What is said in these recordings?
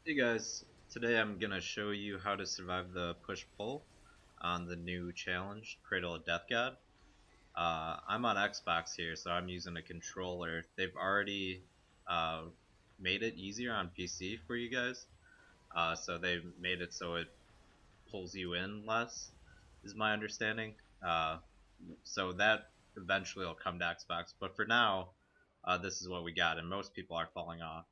Hey guys, today I'm gonna show you how to survive the push-pull on the new challenge, Cradle of Death God. I'm on Xbox here, so I'm using a controller. They've already uh, made it easier on PC for you guys, so they made it so it pulls you in less, is my understanding. So that eventually will come to Xbox, but for now, this is what we got, and most people are falling off.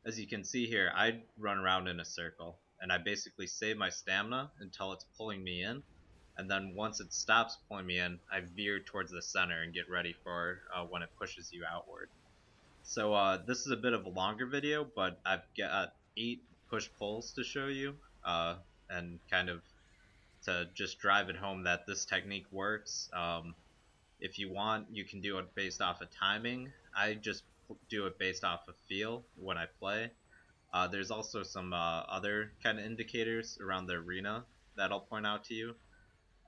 As you can see here, I run around in a circle, and I basically save my stamina until it's pulling me in, and then once it stops pulling me in, I veer towards the center and get ready for when it pushes you outward. So this is a bit of a longer video, but I've got 8 push-pulls to show you, and kind of to just drive it home that this technique works. If you want, you can do it based off of timing. I just do it based off of feel when I play. There's also some other kind of indicators around the arena that I'll point out to you.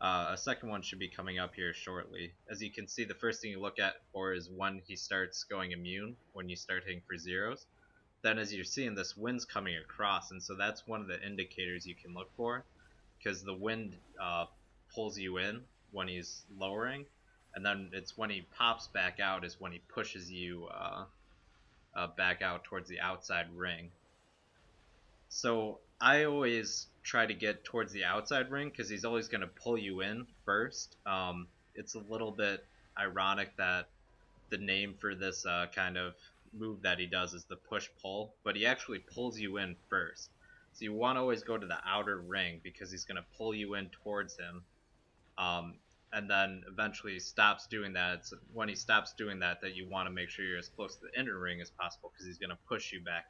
A second one should be coming up here shortly. As you can see, the first thing you look at for is when he starts going immune, when you start hitting for zeros. Then as you're seeing, this wind's coming across, and so that's one of the indicators you can look for, because the wind pulls you in when he's lowering, and then it's when he pops back out is when he pushes you back out towards the outside ring. So I always try to get towards the outside ring because he's always going to pull you in first. It's a little bit ironic that the name for this kind of move that he does is the push pull, but he actually pulls you in first. So you want to always go to the outer ring because he's going to pull you in towards him. Um, and then eventually he stops doing that. It's when he stops doing that that you want to make sure you're as close to the inner ring as possible because he's going to push you back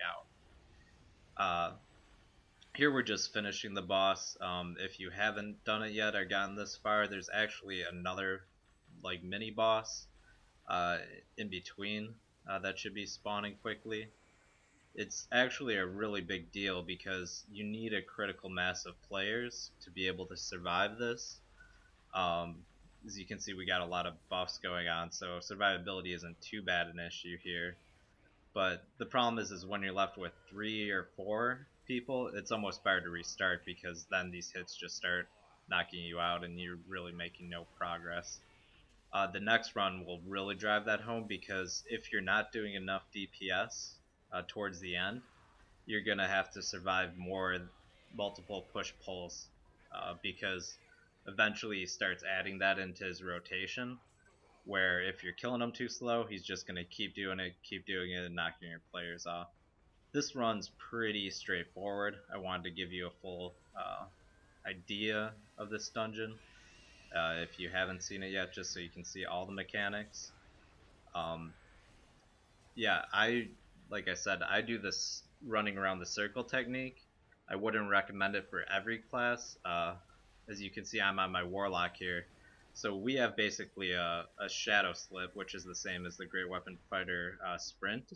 out. Here we're just finishing the boss. If you haven't done it yet or gotten this far, there's actually another like mini boss in between that should be spawning quickly. It's actually a really big deal because you need a critical mass of players to be able to survive this. As you can see, we got a lot of buffs going on, so survivability isn't too bad an issue here. But the problem is when you're left with 3 or 4 people, it's almost better to restart because then these hits just start knocking you out and you're really making no progress. The next run will really drive that home because if you're not doing enough DPS towards the end, you're gonna have to survive more multiple push pulls because eventually he starts adding that into his rotation where if you're killing him too slow, he's just going to keep doing it, and knocking your players off. This run's pretty straightforward. I wanted to give you a full idea of this dungeon if you haven't seen it yet, just so you can see all the mechanics. Um, yeah, like I said, I do this running around the circle technique. I wouldn't recommend it for every class. As you can see, I'm on my Warlock here. So we have basically a Shadow Slip, which is the same as the Great Weapon Fighter Sprint,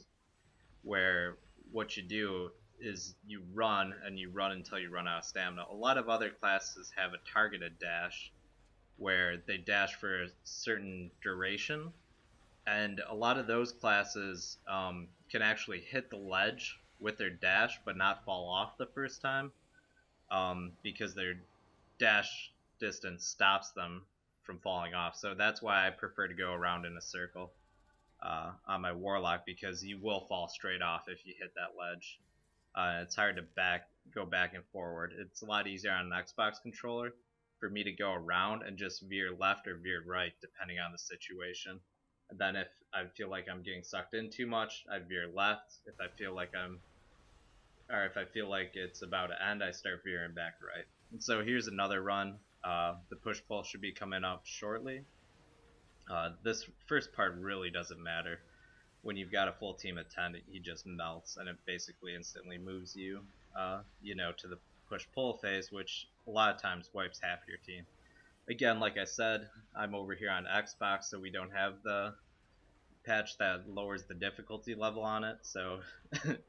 where what you do is you run, and you run until you run out of stamina. A lot of other classes have a targeted dash, where they dash for a certain duration, and a lot of those classes can actually hit the ledge with their dash, but not fall off the first time, because their dash distance stops them from falling off. So that's why I prefer to go around in a circle on my Warlock, because you will fall straight off if you hit that ledge. It's hard to go back and forward. It's a lot easier on an Xbox controller for me to go around and just veer left or veer right depending on the situation. And then if I feel like I'm getting sucked in too much, I veer left. If I feel like it's about to end, I start veering back right. And so here's another run. The push pull should be coming up shortly. This first part really doesn't matter. When you've got a full team of 10, he just melts and it basically instantly moves you, to the push pull phase, which a lot of times wipes half your team. Again, like I said, I'm over here on Xbox, so we don't have the patch that lowers the difficulty level on it. So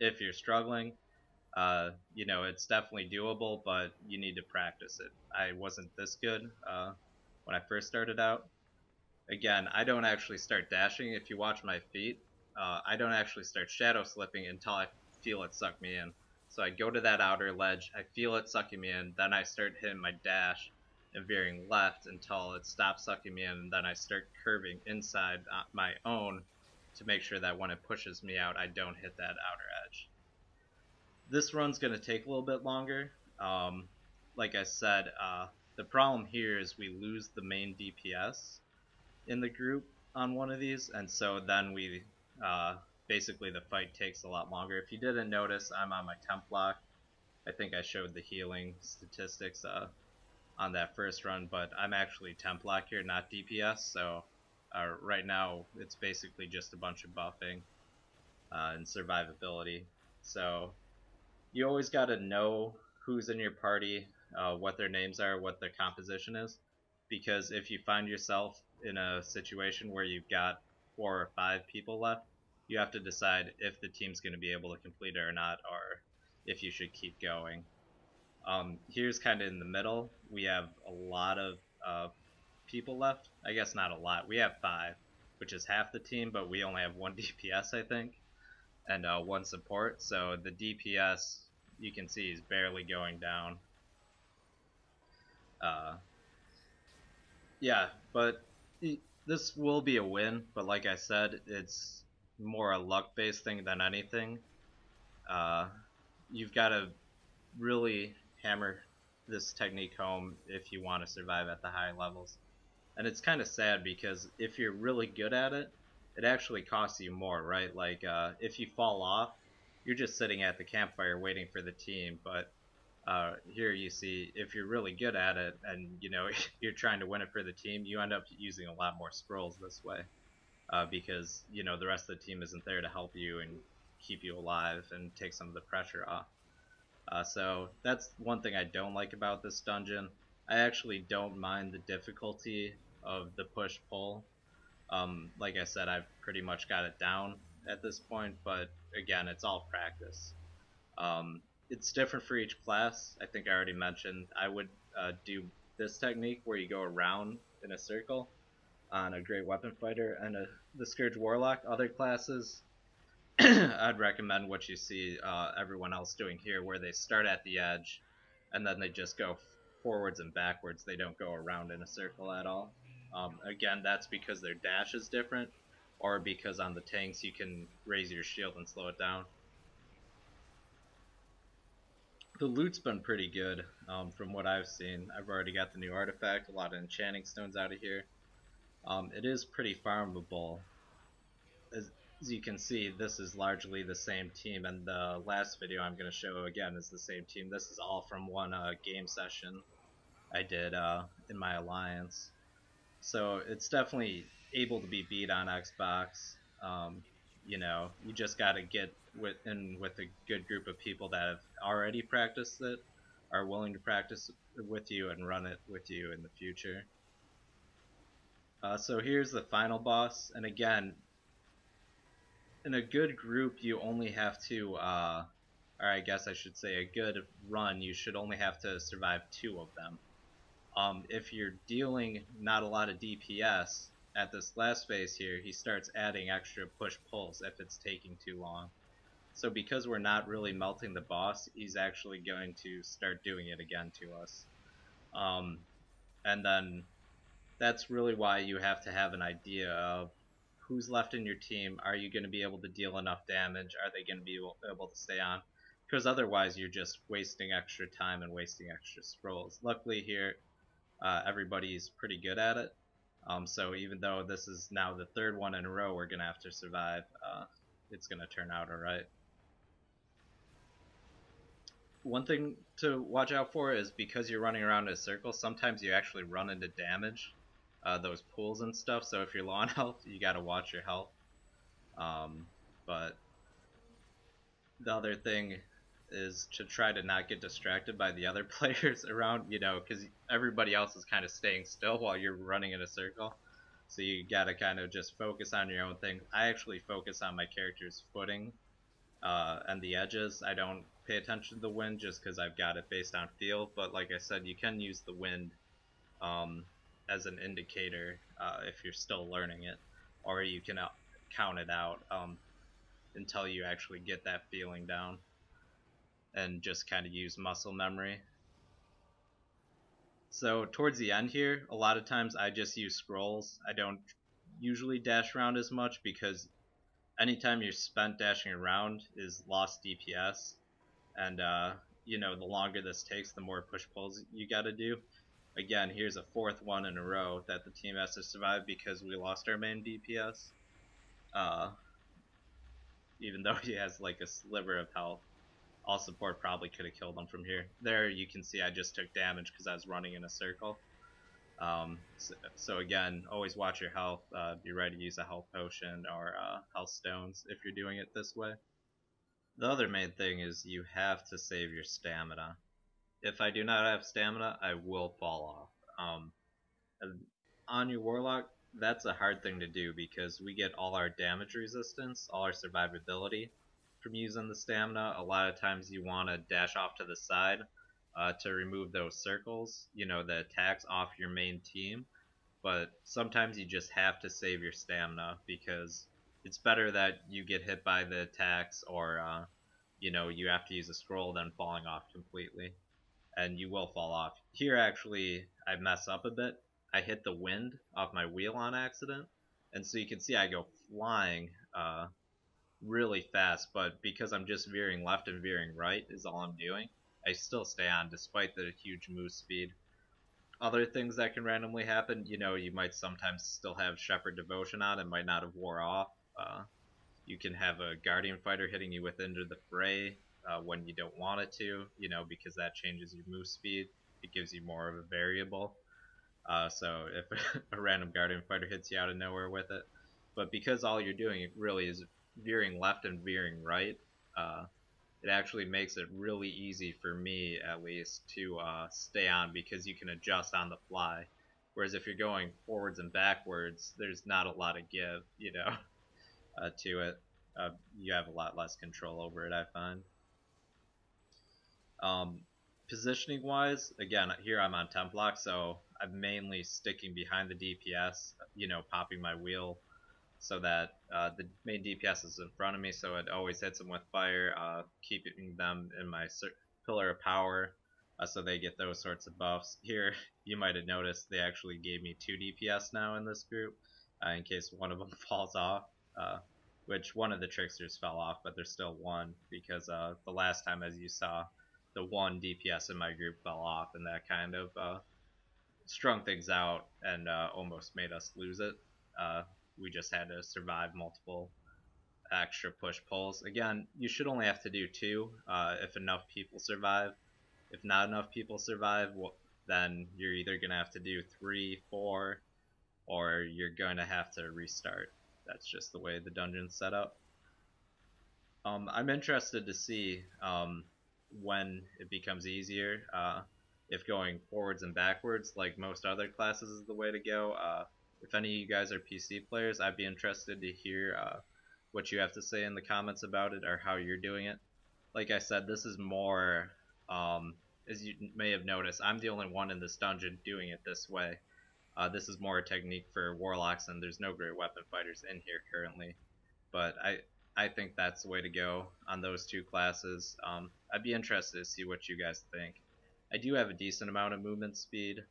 if you're struggling, it's definitely doable, but you need to practice it. I wasn't this good when I first started out. Again, I don't actually start dashing. If you watch my feet, I don't actually start shadow slipping until I feel it suck me in. So I go to that outer ledge, I feel it sucking me in, then I start hitting my dash and veering left until it stops sucking me in, and then I start curving inside my own to make sure that when it pushes me out, I don't hit that outer edge. This run's going to take a little bit longer. Like I said, the problem here is we lose the main DPS in the group on one of these, and so then we basically the fight takes a lot longer. If you didn't notice, I'm on my temp block. I think I showed the healing statistics on that first run, but I'm actually temp block here, not DPS, so right now it's basically just a bunch of buffing and survivability. So you always got to know who's in your party, what their names are, what their composition is, because if you find yourself in a situation where you've got 4 or 5 people left, you have to decide if the team's going to be able to complete it or not, or if you should keep going. Here's kind of in the middle. We have a lot of people left. I guess not a lot. We have 5, which is half the team, but we only have 1 DPS, I think, and 1 support. So the DPS, you can see, is barely going down. Yeah, but this will be a win, but like I said, it's more a luck-based thing than anything. You've got to really hammer this technique home if you want to survive at the high levels. And it's kind of sad because if you're really good at it, it actually costs you more, right? Like if you fall off, you're just sitting at the campfire waiting for the team, but here you see if you're really good at it and you know you're trying to win it for the team, you end up using a lot more scrolls this way because you know the rest of the team isn't there to help you and keep you alive and take some of the pressure off. So that's one thing I don't like about this dungeon. I actually don't mind the difficulty of the push-pull. Like I said, I've pretty much got it down at this point, but again, it's all practice. It's different for each class. I think I already mentioned I would do this technique where you go around in a circle on a great weapon fighter and the Scourge Warlock. Other classes, I'd recommend what you see everyone else doing here, where they start at the edge and then they just go forwards and backwards. They don't go around in a circle at all. Again, that's because their dash is different, or because on the tanks you can raise your shield and slow it down. The loot's been pretty good from what I've seen. I've already got the new artifact, a lot of enchanting stones out of here. It is pretty farmable. As you can see, this is largely the same team, and the last video I'm going to show again is the same team. This is all from one game session I did in my alliance. So it's definitely able to be beat on Xbox. You know, you just got to get with a good group of people that have already practiced it, are willing to practice with you and run it with you in the future. So here's the final boss, and again, in a good group you only have to, or I guess I should say a good run, you should only have to survive 2 of them. If you're dealing not a lot of DPS, at this last phase here, he starts adding extra push-pulls if it's taking too long. So because we're not really melting the boss, he's actually going to start doing it again to us. And then that's really why you have to have an idea of who's left in your team. Are you going to be able to deal enough damage? Are they going to be able to stay on? Because otherwise you're just wasting extra time and wasting extra scrolls. Luckily here, everybody's pretty good at it. So even though this is now the 3rd one in a row we're going to have to survive, it's going to turn out alright. One thing to watch out for is because you're running around in a circle, sometimes you actually run into damage, those pools and stuff, so if you're low on health, you got to watch your health. But the other thing is to try to not get distracted by the other players around, you know, because everybody else is kind of staying still while you're running in a circle. So you gotta kind of just focus on your own thing. I actually focus on my character's footing and the edges. I don't pay attention to the wind just because I've got it based on feel, but like I said, you can use the wind as an indicator if you're still learning it, or you can count it out until you actually get that feeling down. and just kind of use muscle memory. So towards the end here, a lot of times I just use scrolls. I don't usually dash around as much because anytime you're spent dashing around is lost DPS, and you know, the longer this takes, the more push pulls you got to do. Again, here's a fourth one in a row that the team has to survive because we lost our main DPS. Even though he has like a sliver of health. All support probably could have killed him from here. There you can see I just took damage because I was running in a circle. So again, always watch your health. Be ready to use a health potion or health stones if you're doing it this way. The other main thing is you have to save your stamina. If I do not have stamina, I will fall off. On your Warlock, that's a hard thing to do because we get all our damage resistance, all our survivability from using the stamina. A lot of times you want to dash off to the side to remove those circles, you know, the attacks off your main team. But sometimes you just have to save your stamina because it's better that you get hit by the attacks or, you know, you have to use a scroll than falling off completely. And you will fall off. Here, actually, I mess up a bit. I hit the wind off my wheel on accident, and so you can see I go flying really fast, but because I'm just veering left and veering right is all I'm doing, I still stay on despite the huge move speed. Other things that can randomly happen, you know, you might sometimes still have Shepherd Devotion on, it might not have wore off. You can have a Guardian Fighter hitting you with Into the Fray when you don't want it to, you know, because that changes your move speed. It gives you more of a variable. So if a random Guardian Fighter hits you out of nowhere with it, but because all you're doing really is veering left and veering right, it actually makes it really easy for me, at least, to stay on because you can adjust on the fly. Whereas if you're going forwards and backwards, there's not a lot of give, you know, to it. You have a lot less control over it, I find. Positioning wise, again, here I'm on temp block, so I'm mainly sticking behind the DPS, you know, popping my wheel so that the main DPS is in front of me, so it always hits them with fire, keeping them in my pillar of power, so they get those sorts of buffs. Here, you might have noticed they actually gave me 2 DPS now in this group, in case one of them falls off, which one of the tricksters fell off, but there's still one, because the last time, as you saw, the one DPS in my group fell off, and that kind of strung things out and almost made us lose it. We just had to survive multiple extra push pulls. Again, you should only have to do 2 if enough people survive. If not enough people survive, then you're either going to have to do 3, 4, or you're going to have to restart. That's just the way the dungeon's set up. I'm interested to see when it becomes easier, if going forwards and backwards like most other classes is the way to go. If any of you guys are PC players, I'd be interested to hear what you have to say in the comments about it or how you're doing it. Like I said, this is more, as you may have noticed, I'm the only one in this dungeon doing it this way. This is more a technique for warlocks, and there's no great weapon fighters in here currently. But I think that's the way to go on those 2 classes. I'd be interested to see what you guys think. I do have a decent amount of movement speed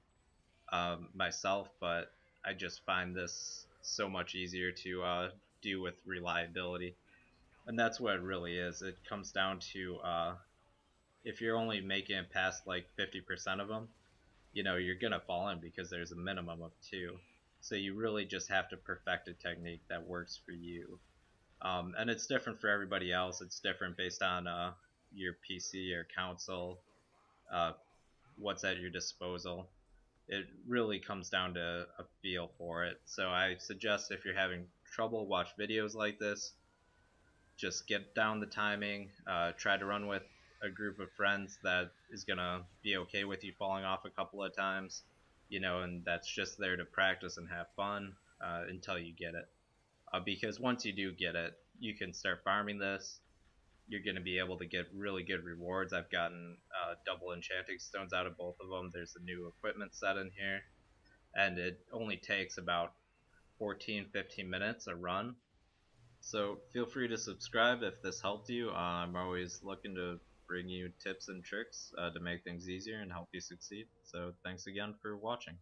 myself, but I just find this so much easier to do with reliability. And that's what it really is. It comes down to if you're only making it past like 50% of them, you know, you're going to fall in because there's a minimum of 2. So you really just have to perfect a technique that works for you. And it's different for everybody else. It's different based on your PC or console, what's at your disposal. It really comes down to a feel for it. So I suggest if you're having trouble, watch videos like this. Just get down the timing. Try to run with a group of friends that is going to be okay with you falling off a couple of times. You know, and that's just there to practice and have fun until you get it. Because once you do get it, you can start farming this. You're going to be able to get really good rewards. I've gotten double enchanting stones out of both of them. There's a new equipment set in here. And it only takes about 14-15 minutes a run. So feel free to subscribe if this helped you. I'm always looking to bring you tips and tricks to make things easier and help you succeed. So thanks again for watching.